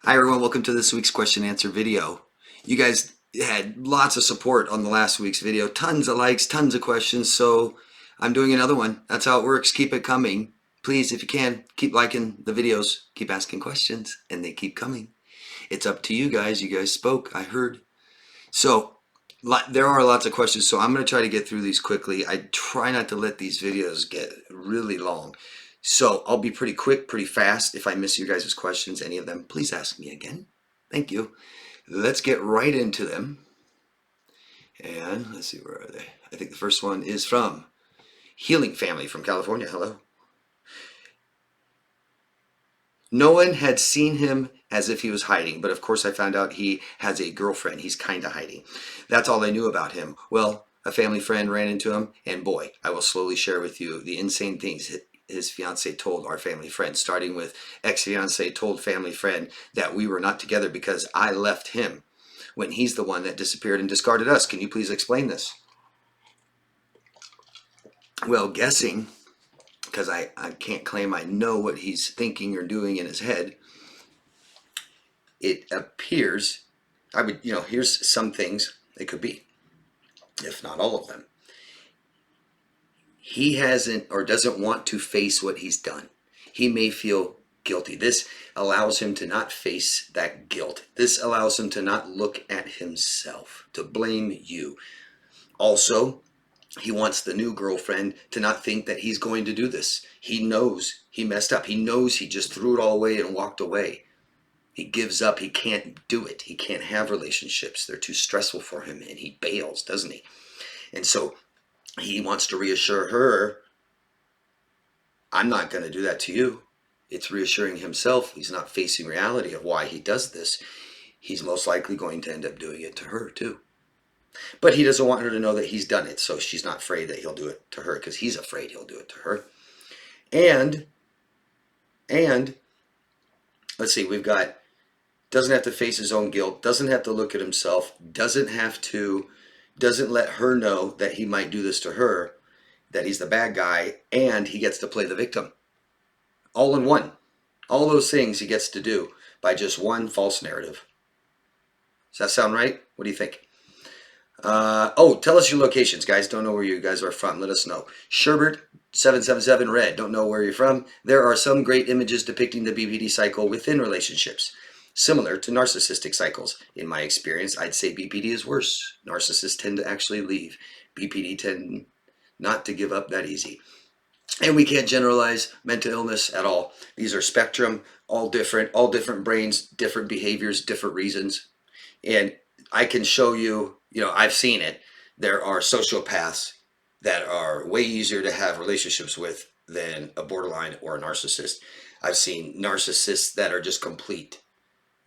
Hi everyone, welcome to this week's question and answer video. You guys had lots of support on the last week's video, tons of likes, tons of questions, so I'm doing another one. That's how it works. Keep it coming. Please, if you can, keep liking the videos, keep asking questions, and they keep coming. It's up to you guys. You guys spoke, I heard. So there are lots of questions, so I'm going to try to get through these quickly. I try not to let these videos get really long. So I'll be pretty quick, pretty fast. If I miss you guys' questions, any of them, please ask me again. Thank you. Let's get right into them. And let's see, where are they? I think the first one is from Healing Family from California. Hello. No one had seen him as if he was hiding, but of course I found out he has a girlfriend. He's kind of hiding. That's all I knew about him. Well, a family friend ran into him, and boy, I will slowly share with you the insane things his fiance told our family friend, starting with ex-fiance told family friend that we were not together because I left him when he's the one that disappeared and discarded us. Can you please explain this? Well, guessing, because I can't claim I know what he's thinking or doing in his head, it appears, here's some things it could be, if not all of them. He hasn't or doesn't want to face what he's done. He may feel guilty. This allows him to not face that guilt. This allows him to not look at himself, to blame you. Also, he wants the new girlfriend to not think that he's going to do this. He knows he messed up. He knows he just threw it all away and walked away. He gives up. He can't do it. He can't have relationships. They're too stressful for him, and he bails, doesn't he? And so he wants to reassure her, I'm not going to do that to you. It's reassuring himself. He's not facing reality of why he does this. He's most likely going to end up doing it to her too. But he doesn't want her to know that he's done it, so she's not afraid that he'll do it to her because he's afraid he'll do it to her. And let's see, we've got doesn't have to face his own guilt, doesn't have to look at himself, doesn't let her know that he might do this to her, that he's the bad guy, and he gets to play the victim. All in one. All those things he gets to do by just one false narrative. Does that sound right? What do you think? Tell us your locations, guys. Don't know where you guys are from. Let us know. Sherbert 777 Red. Don't know where you're from. There are some great images depicting the BPD cycle within relationships, similar to narcissistic cycles. In my experience, I'd say BPD is worse. Narcissists tend to actually leave. BPD tend not to give up that easy. And we can't generalize mental illness at all. These are spectrum, all different brains, different behaviors, different reasons. And I can show you, I've seen it. There are sociopaths that are way easier to have relationships with than a borderline or a narcissist. I've seen narcissists that are just complete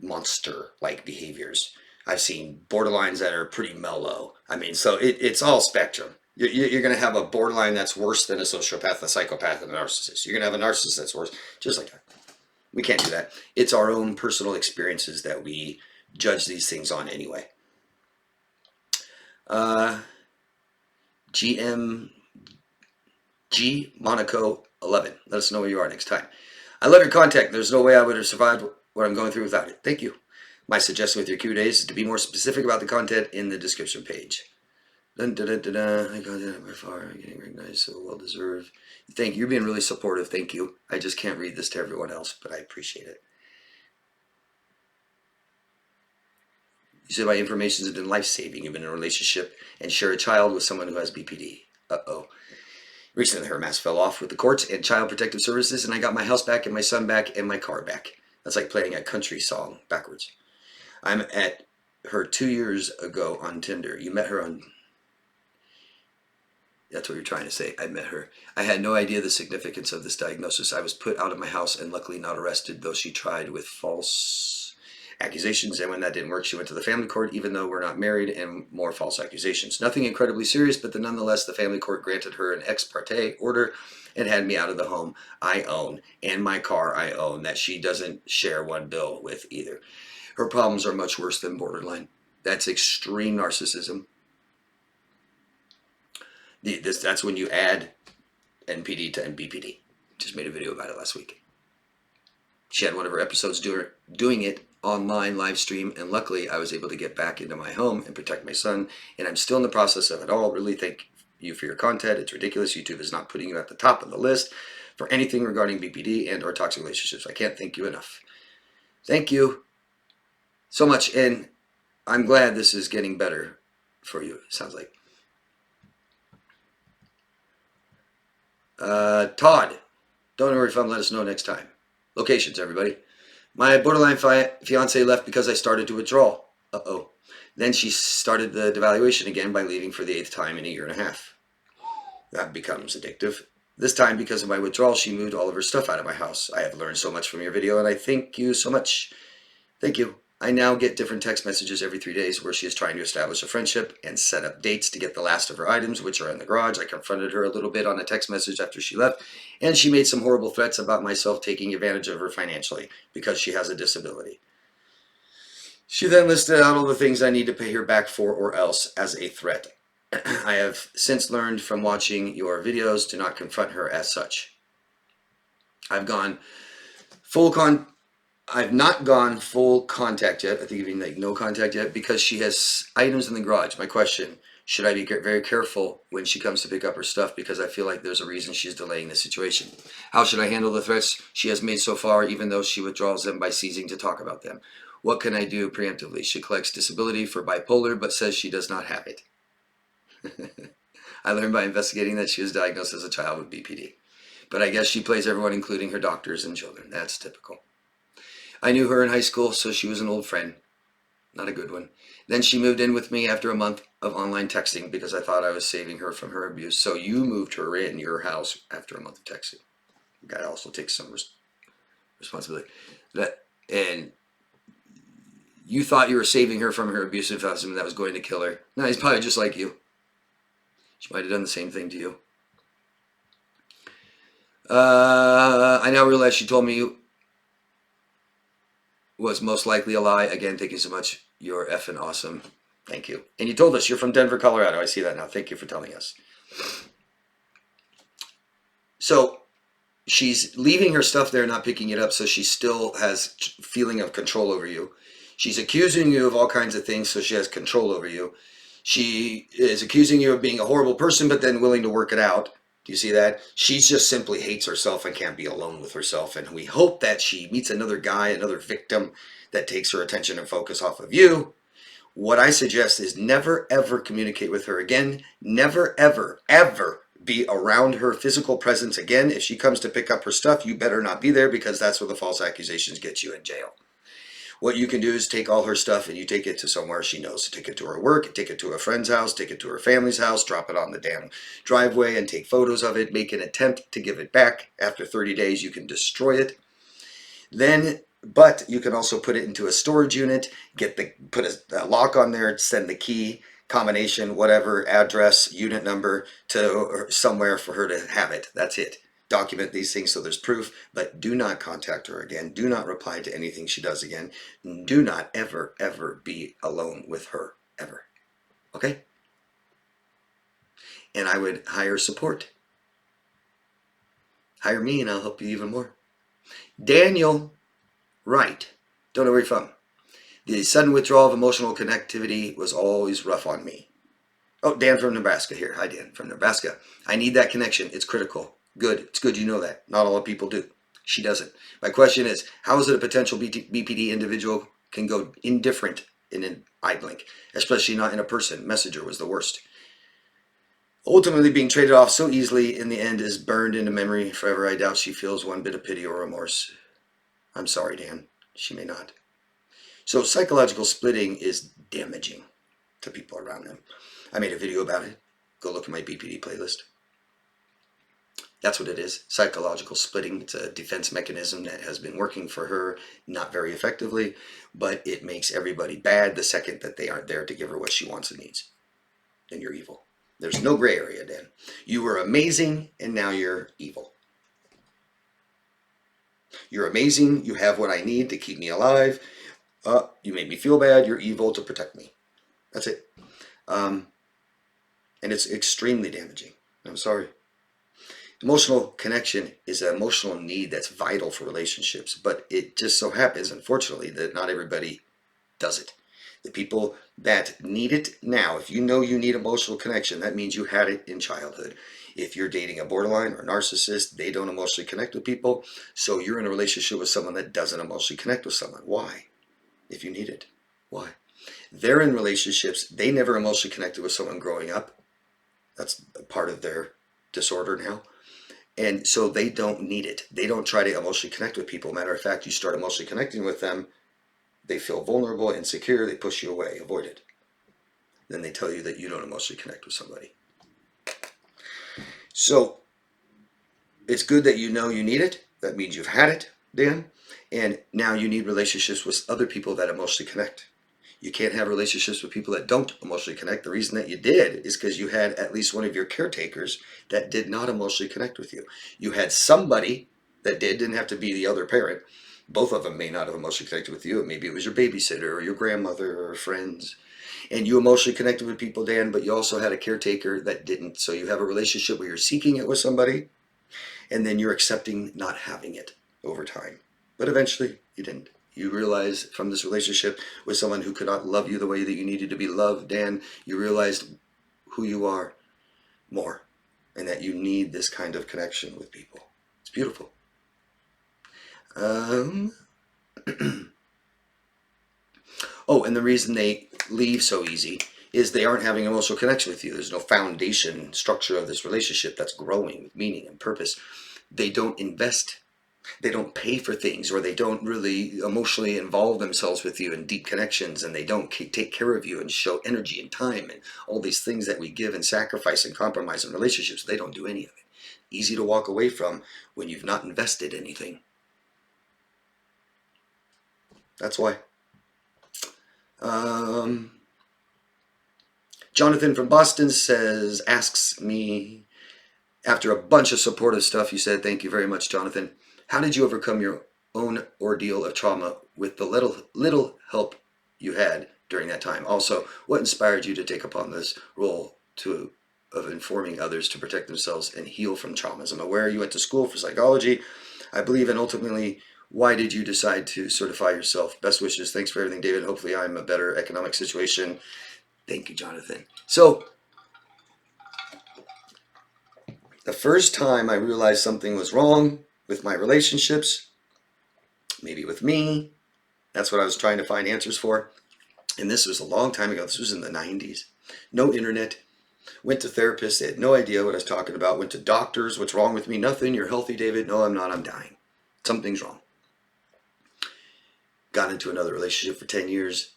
monster-like behaviors. I've seen borderlines that are pretty mellow. So it's all spectrum. You're going to have a borderline that's worse than a sociopath, a psychopath, and a narcissist. You're going to have a narcissist that's worse, just like that. We can't do that. It's our own personal experiences that we judge these things on anyway. GMG Monaco 11. Let us know where you are next time. I love your content. There's no way I would have survived what I'm going through without it. Thank you. My suggestion with your Q&As is to be more specific about the content in the description page. Dun, dun, dun, dun, dun. I got that by far. Getting recognized, so well deserved. Thank you. You're being really supportive. Thank you. I just can't read this to everyone else, but I appreciate it. You said my information has been life-saving. You've been in a relationship and share a child with someone who has BPD. Uh-oh. Recently, her mask fell off with the courts and Child Protective Services, and I got my house back and my son back and my car back. That's like playing a country song backwards. I'm at her 2 years ago on Tinder. You met her on... That's what you're trying to say. I met her. I had no idea the significance of this diagnosis. I was put out of my house and luckily not arrested, though she tried with false accusations. And when that didn't work, she went to the family court, even though we're not married, and more false accusations. Nothing incredibly serious, but nonetheless, the family court granted her an ex parte order and had me out of the home I own and my car I own that she doesn't share one bill with either. Her problems are much worse than borderline. That's extreme narcissism. That's when you add NPD to BPD. Just made a video about it last week. She had one of her episodes doing it online live stream, and luckily I was able to get back into my home and protect my son, and I'm still in the process of it all. Really thank you for your content. It's ridiculous. YouTube is not putting you at the top of the list for anything regarding BPD and or toxic relationships. I can't thank you enough. Thank you so much, and I'm glad this is getting better for you, it sounds like. Todd, don't worry if I'm let us know next time. Locations, everybody. My borderline fiance left because I started to withdraw. Uh-oh. Then she started the devaluation again by leaving for the 8th time in a year and a half. That becomes addictive. This time, because of my withdrawal, she moved all of her stuff out of my house. I have learned so much from your video, and I thank you so much. Thank you. I now get different text messages every 3 days where she is trying to establish a friendship and set up dates to get the last of her items, which are in the garage. I confronted her a little bit on a text message after she left, and she made some horrible threats about myself taking advantage of her financially because she has a disability. She then listed out all the things I need to pay her back for or else as a threat. I have since learned from watching your videos to not confront her as such. I've not gone full contact yet. I think even like no contact yet because she has items in the garage. My question, should I be very careful when she comes to pick up her stuff because I feel like there's a reason she's delaying the situation? How should I handle the threats she has made so far even though she withdraws them by ceasing to talk about them? What can I do preemptively? She collects disability for bipolar but says she does not have it. I learned by investigating that she was diagnosed as a child with BPD. But I guess she plays everyone including her doctors and children. That's typical. I knew her in high school, so she was an old friend. Not a good one. Then she moved in with me after a month of online texting because I thought I was saving her from her abuse. So you moved her in your house after a month of texting. That also takes some responsibility. And you thought you were saving her from her abusive husband that was going to kill her. No, he's probably just like you. She might have done the same thing to you. I now realize she told me was most likely a lie. Again, thank you so much. You're effing awesome. Thank you. And you told us you're from Denver, Colorado. I see that now. Thank you for telling us. So she's leaving her stuff there, not picking it up, so she still has feeling of control over you. She's accusing you of all kinds of things, so she has control over you. She is accusing you of being a horrible person, but then willing to work it out. Do you see that? She just simply hates herself and can't be alone with herself. And we hope that she meets another guy, another victim that takes her attention and focus off of you. What I suggest is never, ever communicate with her again. Never, ever, ever be around her physical presence again. If she comes to pick up her stuff, you better not be there because that's where the false accusations get you in jail. What you can do is take all her stuff and you take it to somewhere she knows. Take it to her work, take it to a friend's house, take it to her family's house, drop it on the damn driveway and take photos of it. Make an attempt to give it back. After 30 days, you can destroy it. But you can also put it into a storage unit, put a lock on there, send the key, combination, whatever, address, unit number to somewhere for her to have it. That's it. Document these things so there's proof, but do not contact her again. Do not reply to anything she does again. Do not ever, ever be alone with her, ever. Okay? And I would hire support. Hire me and I'll help you even more. Daniel, right. Don't know where you're from. The sudden withdrawal of emotional connectivity was always rough on me. Oh, Dan from Nebraska here. Hi, Dan from Nebraska. I need that connection. It's critical. Good. It's good you know that. Not all people do. She doesn't. My question is, how is it a potential BPD individual can go indifferent in an eye blink, especially not in a person? Messenger was the worst. Ultimately being traded off so easily in the end is burned into memory forever. I doubt she feels one bit of pity or remorse. I'm sorry, Dan. She may not. So psychological splitting is damaging to people around them. I made a video about it. Go look at my BPD playlist. That's what it is. Psychological splitting. It's a defense mechanism that has been working for her, not very effectively, but it makes everybody bad the second that they aren't there to give her what she wants and needs. Then you're evil. There's no gray area, Dan. You were amazing, and now you're evil. You're amazing. You have what I need to keep me alive. You made me feel bad. You're evil to protect me. That's it. And it's extremely damaging. I'm sorry. Emotional connection is an emotional need that's vital for relationships, but it just so happens, unfortunately, that not everybody does it. The people that need it now, if you know you need emotional connection, that means you had it in childhood. If you're dating a borderline or a narcissist, they don't emotionally connect with people, so you're in a relationship with someone that doesn't emotionally connect with someone. Why? If you need it. Why? They're in relationships, they never emotionally connected with someone growing up. That's a part of their disorder now. And so they don't need it. They don't try to emotionally connect with people. Matter of fact, you start emotionally connecting with them, they feel vulnerable, insecure, they push you away, avoid it. Then they tell you that you don't emotionally connect with somebody. So it's good that you know you need it. That means you've had it, Dan. And now you need relationships with other people that emotionally connect. You can't have relationships with people that don't emotionally connect. The reason that you did is because you had at least one of your caretakers that did not emotionally connect with you. You had somebody that didn't have to be the other parent. Both of them may not have emotionally connected with you. Maybe it was your babysitter or your grandmother or friends. And you emotionally connected with people, Dan, but you also had a caretaker that didn't. So you have a relationship where you're seeking it with somebody, and then you're accepting not having it over time. But eventually, you didn't. You realize from this relationship with someone who could not love you the way that you needed to be loved, Dan, you realized who you are more, and that you need this kind of connection with people. It's beautiful. Um, oh, and the reason they leave so easy is they aren't having emotional connection with you. There's no foundation structure of this relationship that's growing with meaning and purpose. They don't invest, they don't pay for things, or they don't really emotionally involve themselves with you in deep connections, and they don't take care of you and show energy and time and all these things that we give and sacrifice and compromise in relationships. They don't do any of it. Easy to walk away from when you've not invested anything. That's why. Um, Jonathan from Boston asks me, after a bunch of supportive stuff you said, thank you very much, Jonathan, how did you overcome your own ordeal of trauma with the little help you had during that time? Also, what inspired you to take upon this role of informing others to protect themselves and heal from traumas? I'm aware you went to school for psychology, I believe, and ultimately, why did you decide to certify yourself? Best wishes. Thanks for everything, David. Hopefully I'm a better economic situation. Thank you, Jonathan. So the first time I realized something was wrong with my relationships, maybe with me, that's what I was trying to find answers for. And this was a long time ago. This was in the 90s. No internet. Went to therapists. They had no idea what I was talking about. Went to doctors. What's wrong with me? Nothing. You're healthy, David. No, I'm not. I'm dying. Something's wrong. Got into another relationship for 10 years.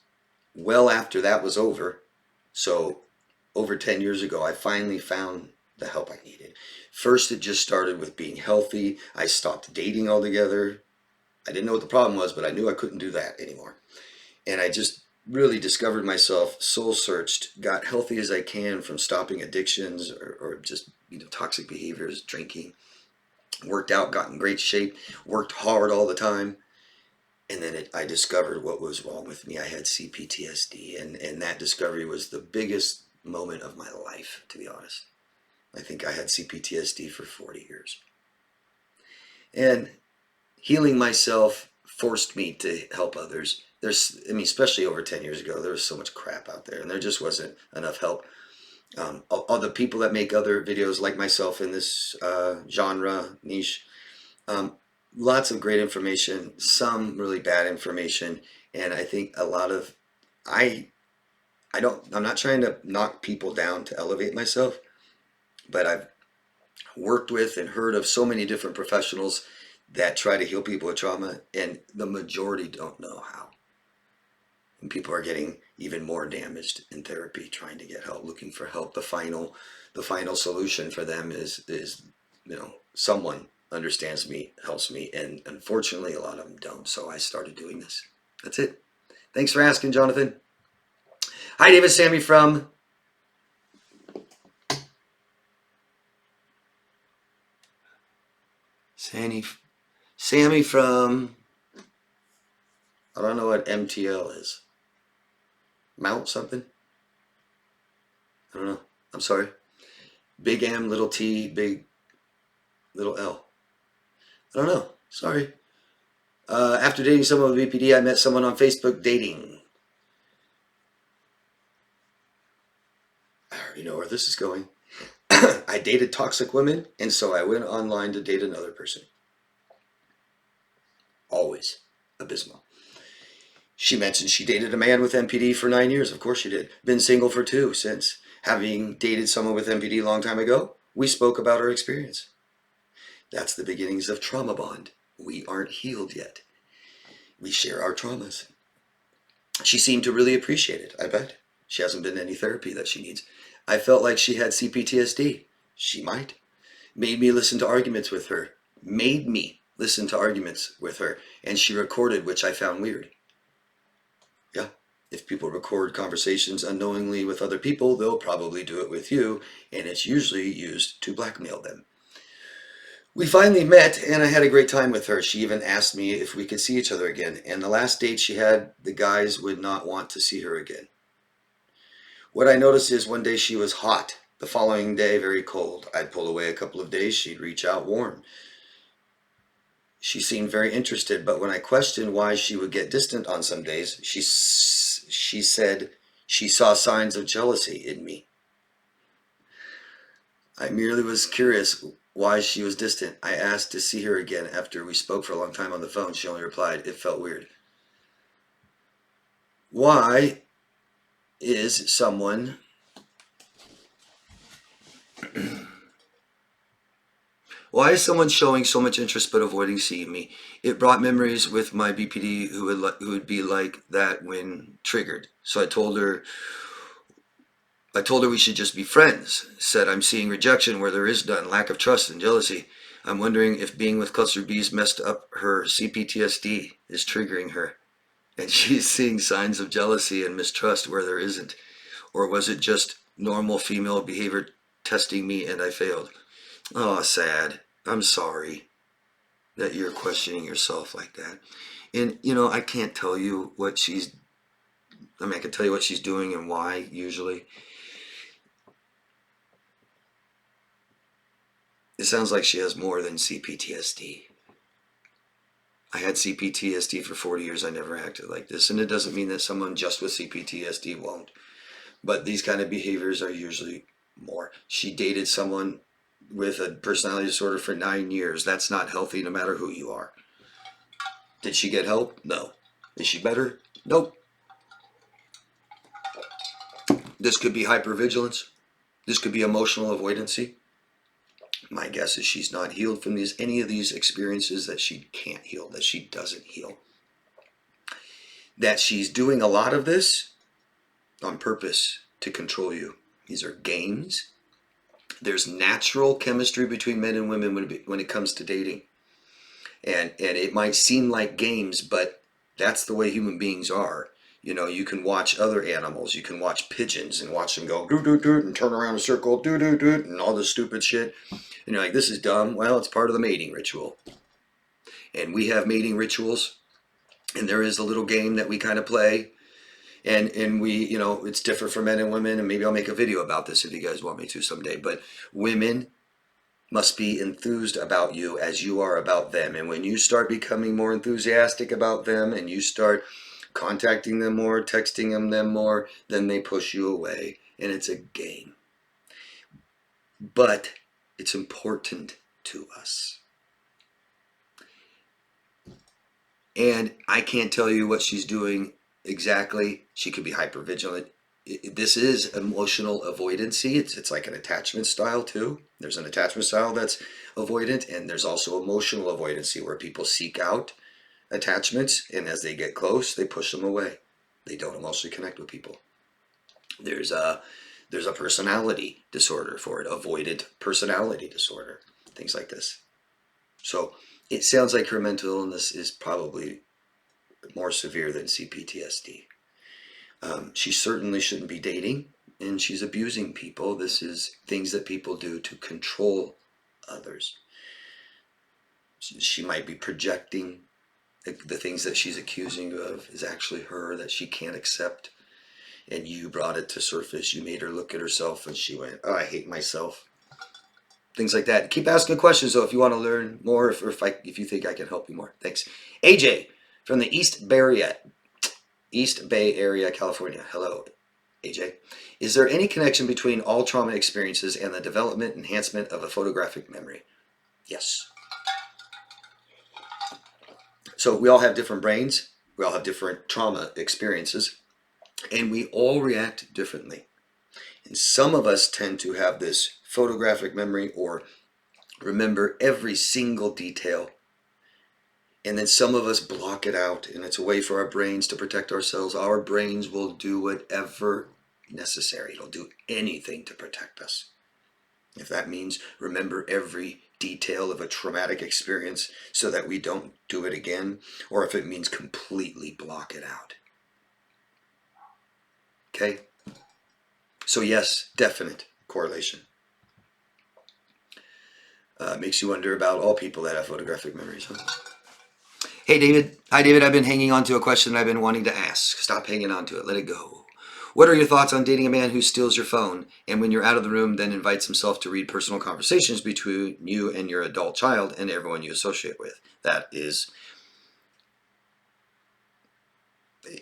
Well, after that was over, so over 10 years ago, I finally found the help I needed. First, it just started with being healthy. I stopped dating altogether. I didn't know what the problem was, but I knew I couldn't do that anymore. And I just really discovered myself, soul searched, got healthy as I can from stopping addictions or just toxic behaviors, drinking, worked out, got in great shape, worked hard all the time. And then I discovered what was wrong with me. I had CPTSD, and that discovery was the biggest moment of my life, to be honest. I think I had CPTSD for 40 years. And healing myself forced me to help others. Especially over 10 years ago, there was so much crap out there, and there just wasn't enough help. All the people that make other videos like myself in this genre, niche, lots of great information, some really bad information, and I think a lot of I'm not trying to knock people down to elevate myself, but I've worked with and heard of so many different professionals that try to heal people with trauma, and the majority don't know how. And people are getting even more damaged in therapy, trying to get help, looking for help. The final solution for them is someone understands me, helps me, and unfortunately a lot of them don't. So I started doing this. That's it. Thanks for asking, Jonathan. Hi, David. Sammy from Sammy from, I don't know what MTL is. Mount something? I don't know. I'm sorry. Big M, little T, big Little L. I don't know. Sorry. After dating someone with BPD, I met someone on Facebook dating. I already know where this is going. I dated toxic women, and so I went online to date another person. Always abysmal. She mentioned she dated a man with MPD for 9 years. Of course she did. Been single for 2 since. Having dated someone with MPD a long time ago, we spoke about our experience. That's the beginnings of trauma bond. We aren't healed yet. We share our traumas. She seemed to really appreciate it, I bet. She hasn't been to any therapy that she needs. I felt like she had CPTSD. She might. Made me listen to arguments with her. Made me listen to arguments with her. And she recorded, which I found weird. Yeah. If people record conversations unknowingly with other people, they'll probably do it with you. And it's usually used to blackmail them. We finally met, and I had a great time with her. She even asked me if we could see each other again. And the last date she had, the guys would not want to see her again. What I noticed is one day she was hot. The following day, very cold. I'd pull away a couple of days. She'd reach out warm. She seemed very interested, but when I questioned why she would get distant on some days, she said she saw signs of jealousy in me. I merely was curious why she was distant. I asked to see her again after we spoke for a long time on the phone. She only replied, it felt weird. Why is someone showing so much interest but avoiding seeing me? It brought memories with my BPD who would be like that when triggered. So I told her we should just be friends. Said I'm seeing rejection where there is none, lack of trust and jealousy. I'm wondering if being with cluster B's messed up her CPTSD, is triggering her. And she's seeing signs of jealousy and mistrust where there isn't. Or was it just normal female behavior testing me and I failed? Oh, sad. I'm sorry that you're questioning yourself like that. And, I can't tell you what I can tell you what she's doing and why, usually. It sounds like she has more than CPTSD. I had CPTSD for 40 years. I never acted like this. And it doesn't mean that someone just with CPTSD won't. But these kind of behaviors are usually more. She dated someone with a personality disorder for 9 years. That's not healthy no matter who you are. Did she get help? No. Is she better? Nope. This could be hypervigilance. This could be emotional avoidancy. My guess is she's not healed from any of these experiences that she can't heal, that she doesn't heal. That she's doing a lot of this on purpose to control you. These are games. There's natural chemistry between men and women when it comes to dating. And it might seem like games, but that's the way human beings are. You can watch other animals. You can watch pigeons and watch them go doo-doo-doo and turn around in a circle, doo-doo-doo, and all this stupid shit. And you're like, this is dumb. Well, it's part of the mating ritual. And we have mating rituals. And there is a little game that we kind of play. And we, it's different for men and women. And maybe I'll make a video about this if you guys want me to someday. But women must be enthused about you as you are about them. And when you start becoming more enthusiastic about them and you start contacting them more, texting them more, then they push you away. And it's a game. But it's important to us. And I can't tell you what she's doing exactly. She could be hypervigilant. This is emotional avoidancy. It's like an attachment style too. There's an attachment style that's avoidant, and there's also emotional avoidancy where people seek out attachments, and as they get close, they push them away. They don't emotionally connect with people. There's a personality disorder for it, avoidant personality disorder, things like this. So it sounds like her mental illness is probably more severe than CPTSD. She certainly shouldn't be dating, and she's abusing people. This is things that people do to control others. She might be projecting the things that she's accusing you of is actually her, that she can't accept. And you brought it to surface. You made her look at herself and she went, oh, I hate myself. things like that. Keep asking questions though if you want to learn more, if you think I can help you more. Thanks. AJ from the East Bay Area, California. Hello, AJ. Is there any connection between all trauma experiences and the development enhancement of a photographic memory? Yes. So we all have different brains. We all have different trauma experiences, and we all react differently. And some of us tend to have this photographic memory or remember every single detail. And then some of us block it out, and it's a way for our brains to protect ourselves. Our brains will do whatever necessary. It'll do anything to protect us. If that means remember every detail of a traumatic experience so that we don't do it again, or if it means completely block it out. Okay? So yes, definite correlation. Makes you wonder about all people that have photographic memories, huh? Hey, David. Hi, David. I've been hanging on to a question that I've been wanting to ask. Stop hanging on to it. Let it go. What are your thoughts on dating a man who steals your phone and when you're out of the room then invites himself to read personal conversations between you and your adult child and everyone you associate with?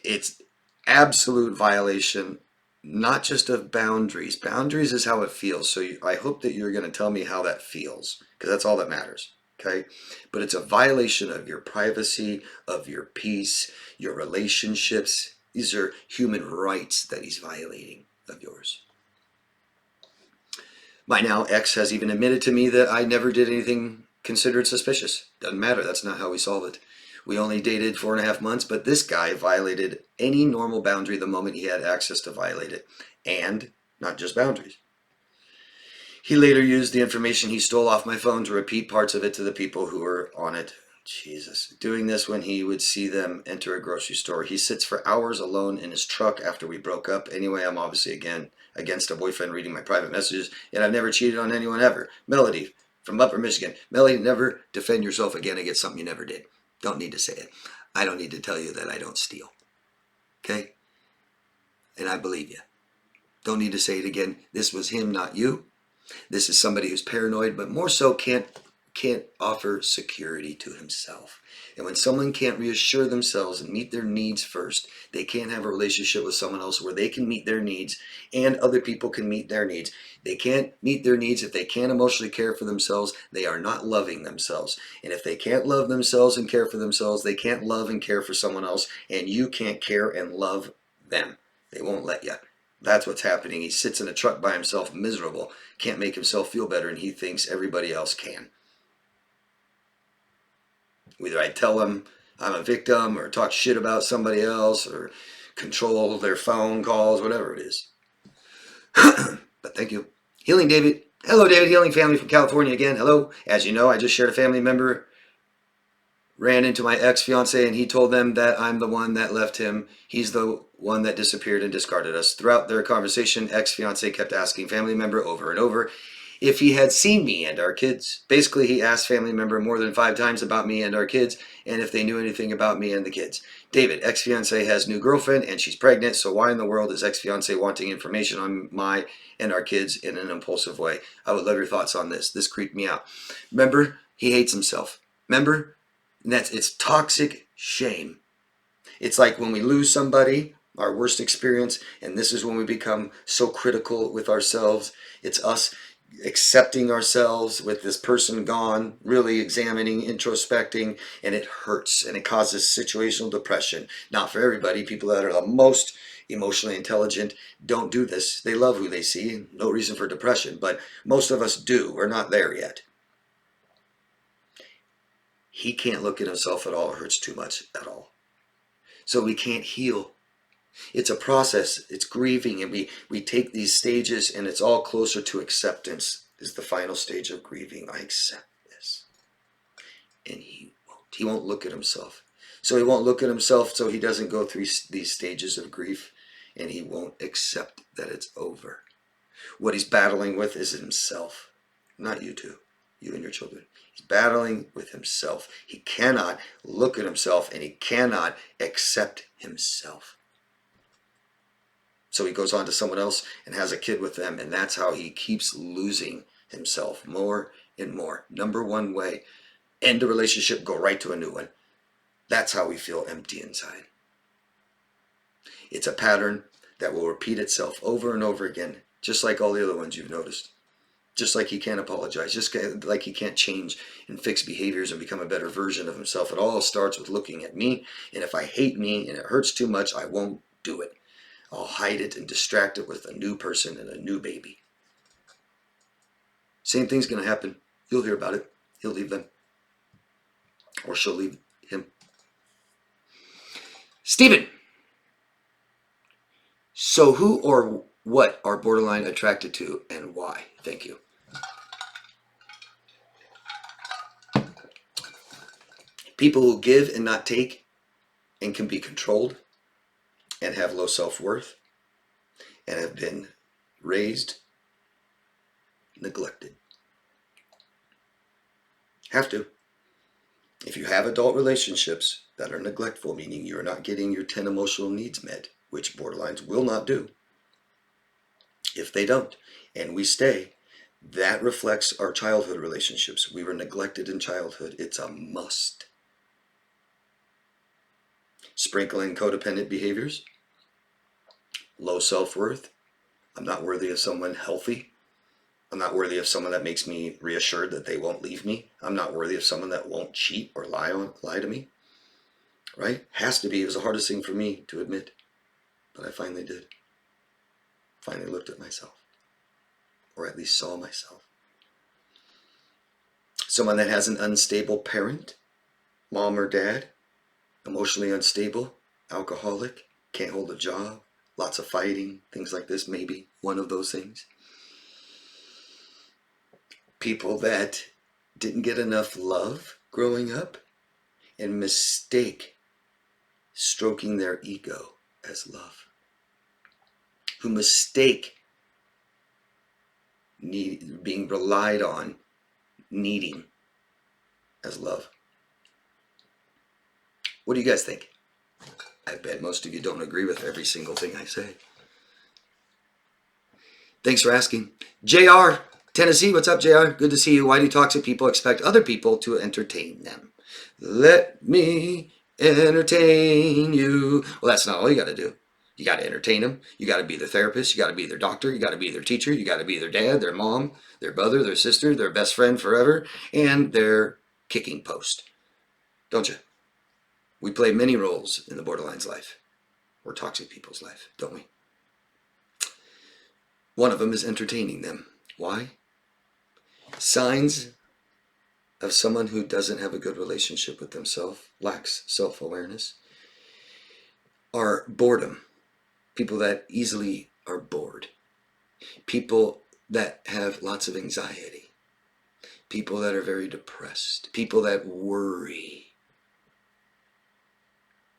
It's absolute violation, not just of boundaries. Boundaries is how it feels. So I hope that you're going to tell me how that feels, because that's all that matters. Okay, but it's a violation of your privacy, of your peace, your relationships. These are human rights that he's violating of yours. My now ex has even admitted to me that I never did anything considered suspicious. Doesn't matter. That's not how we solve it. We only dated 4.5 months, but this guy violated any normal boundary the moment he had access to violate it. And not just boundaries. He later used the information he stole off my phone to repeat parts of it to the people who were on it. Jesus. Doing this when he would see them enter a grocery store. He sits for hours alone in his truck after we broke up. Anyway, I'm obviously against a boyfriend reading my private messages, and I've never cheated on anyone ever. Melody from Upper Michigan. Melody, never defend yourself again against something you never did. Don't need to say it. I don't need to tell you that I don't steal. Okay? And I believe you. Don't need to say it again. This was him, not you. This is somebody who's paranoid, but more so can't offer security to himself. And when someone can't reassure themselves and meet their needs first, they can't have a relationship with someone else where they can meet their needs and other people can meet their needs. They can't meet their needs if they can't emotionally care for themselves. They are not loving themselves. And if they can't love themselves and care for themselves, they can't love and care for someone else, and you can't care and love them. They won't let you. That's what's happening. He sits in a truck by himself, miserable, can't make himself feel better, and he thinks everybody else can. Whether I tell him I'm a victim or talk shit about somebody else or control their phone calls, whatever it is. But thank you. Healing David. Hello, David. Healing family from California again. Hello. As you know, I just shared a family member ran into my ex-fiance and he told them that I'm the one that left him. He's the one that disappeared and discarded us. Throughout their conversation, ex-fiance kept asking family member over and over if he had seen me and our kids. Basically, he asked family member more than 5 times about me and our kids and if they knew anything about me and the kids. David, ex-fiance has new girlfriend and she's pregnant, so why in the world is ex-fiance wanting information on my and our kids in an impulsive way? I would love your thoughts on this. This creeped me out. Remember, he hates himself. Remember? And it's toxic shame. It's like when we lose somebody, our worst experience, and this is when we become so critical with ourselves. It's us accepting ourselves with this person gone, really examining, introspecting, and it hurts and it causes situational depression. Not for everybody. People that are the most emotionally intelligent don't do this. They love who they see. No reason for depression, but most of us do. We're not there yet. He can't look at himself at all. It hurts too much at all. So we can't heal. It's a process. It's grieving, and we take these stages, and it's all closer to acceptance is the final stage of grieving. I accept this. And he won't look at himself. So he won't look at himself so he doesn't go through these stages of grief, and he won't accept that it's over. What he's battling with is himself, not you two, you and your children. He's battling with himself. He cannot look at himself and he cannot accept himself. So he goes on to someone else and has a kid with them, and that's how he keeps losing himself more and more. Number one way, end a relationship, go right to a new one. That's how we feel empty inside. It's a pattern that will repeat itself over and over again, just like all the other ones you've noticed. Just like he can't apologize, just like he can't change and fix behaviors and become a better version of himself. It all starts with looking at me, and if I hate me and it hurts too much, I won't do it. I'll hide it and distract it with a new person and a new baby. Same thing's going to happen. You'll hear about it. He'll leave them. Or she'll leave him. Stephen. So who or what are borderline attracted to and why? Thank you. People who give and not take and can be controlled and have low self-worth and have been raised neglected. Have to. If you have adult relationships that are neglectful, meaning you're not getting your 10 emotional needs met, which borderlines will not do, if they don't, and we stay, that reflects our childhood relationships. We were neglected in childhood. It's a must. Sprinkle in codependent behaviors, low self-worth. I'm not worthy of someone healthy. I'm not worthy of someone that makes me reassured that they won't leave me. I'm not worthy of someone that won't cheat or lie to me. Right? Has to be. It was the hardest thing for me to admit. But I finally did. Finally looked at myself. Or at least saw myself. Someone that has an unstable parent, mom or dad, emotionally unstable, alcoholic, can't hold a job, lots of fighting, things like this, maybe one of those things. People that didn't get enough love growing up and mistake stroking their ego as love. Who mistake being relied on, needing as love. What do you guys think? I bet most of you don't agree with every single thing I say. Thanks for asking. JR, Tennessee, what's up, JR? Good to see you. Why do toxic people expect other people to entertain them? Let me entertain you. Well, that's not all you got to do. You got to entertain them. You got to be their therapist. You got to be their doctor. You got to be their teacher. You got to be their dad, their mom, their brother, their sister, their best friend forever, and their kicking post. Don't you? We play many roles in the borderline's life, or toxic people's life, don't we? One of them is entertaining them. Why? Signs of someone who doesn't have a good relationship with themselves, lacks self-awareness, are boredom. People that easily are bored. People that have lots of anxiety. People that are very depressed. People that worry.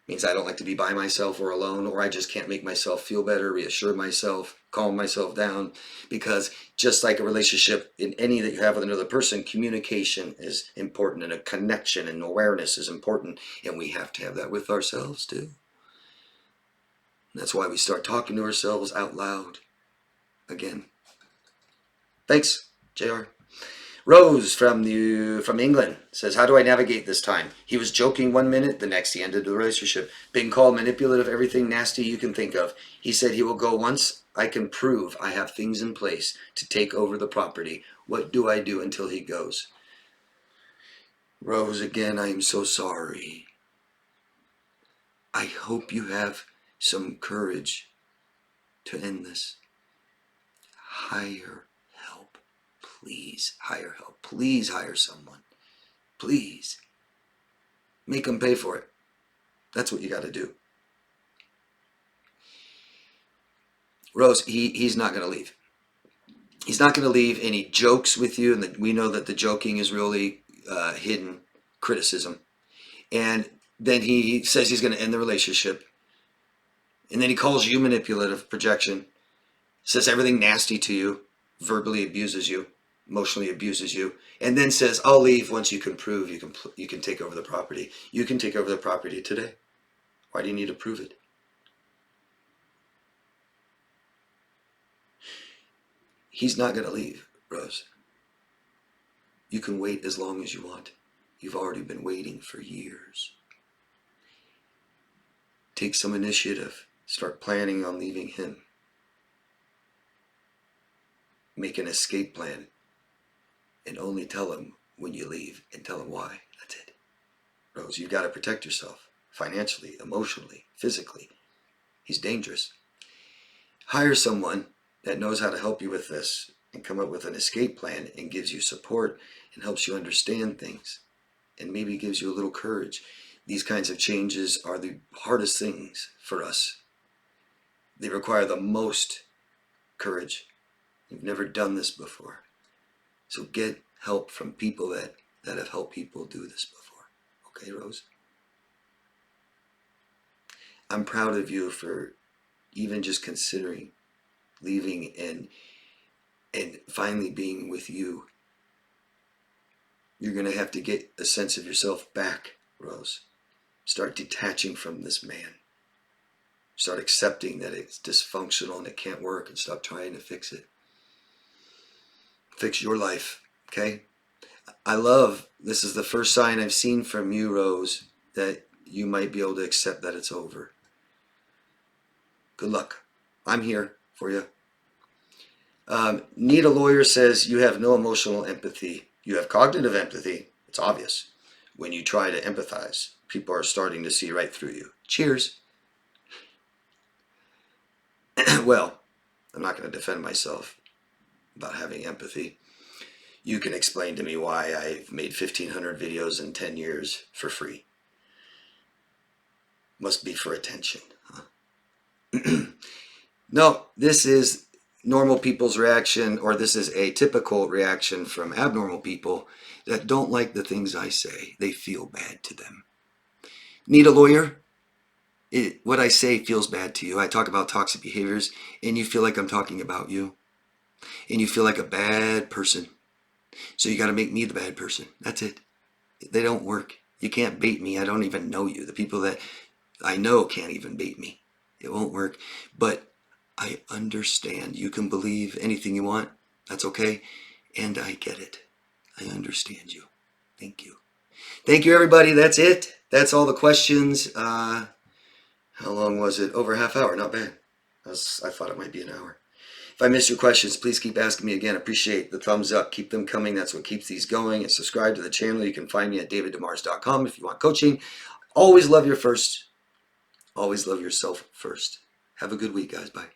Means I don't like to be by myself or alone, or I just can't make myself feel better, reassure myself, calm myself down. Because just like a relationship in any that you have with another person, communication is important, and a connection and awareness is important, and we have to have that with ourselves too. And that's why we start talking to ourselves out loud again. Thanks, JR. Rose from England says, how do I navigate this time? He was joking one minute, the next he ended the relationship. Being called manipulative, everything nasty you can think of. He said he will go once I can prove I have things in place to take over the property. What do I do until he goes? Rose, again, I am so sorry. I hope you have some courage to end this. Hire help. Please hire help. Please hire someone. Please. Make them pay for it. That's what you got to do. Rose, he's not going to leave. He's not going to leave, and he jokes with you, and we know that the joking is really hidden criticism. And then he says he's going to end the relationship. And then he calls you manipulative, projection, says everything nasty to you, verbally abuses you, emotionally abuses you, and then says, I'll leave once you can prove you can take over the property. You can take over the property today. Why do you need to prove it? He's not going to leave, Rose. You can wait as long as you want. You've already been waiting for years. Take some initiative. Start planning on leaving him. Make an escape plan. And only tell him when you leave, and tell him why. That's it. Rose, you've got to protect yourself. Financially, emotionally, physically. He's dangerous. Hire someone that knows how to help you with this and come up with an escape plan and gives you support and helps you understand things and maybe gives you a little courage. These kinds of changes are the hardest things for us. They require the most courage. You've never done this before. So get help from people that have helped people do this before. Okay, Rose? I'm proud of you for even just considering leaving and finally being with you. You're going to have to get a sense of yourself back, Rose. Start detaching from this man. Start accepting that it's dysfunctional and it can't work, and stop trying to fix it. Fix your life, okay? This is the first sign I've seen from you, Rose, that you might be able to accept that it's over. Good luck. I'm here for you. Need a Lawyer says you have no emotional empathy. You have cognitive empathy. It's obvious. When you try to empathize, people are starting to see right through you. Cheers. Well, I'm not going to defend myself about having empathy. You can explain to me why I've made 1,500 videos in 10 years for free. Must be for attention, huh? No, this is normal people's reaction, or this is a typical reaction from abnormal people that don't like the things I say. They feel bad to them. Need a lawyer? What I say feels bad to you. I talk about toxic behaviors, and you feel like I'm talking about you. And you feel like a bad person. So you got to make me the bad person. That's it. They don't work. You can't bait me. I don't even know you. The people that I know can't even bait me. It won't work. But I understand. You can believe anything you want. That's okay. And I get it. I understand you. Thank you. Thank you, everybody. That's it. That's all the questions. How long was it? Over a half hour. Not bad. I thought it might be an hour. If I missed your questions, please keep asking me again. Appreciate the thumbs up. Keep them coming. That's what keeps these going. And subscribe to the channel. You can find me at daviddemars.com if you want coaching. Always love your first. Always love yourself first. Have a good week, guys. Bye.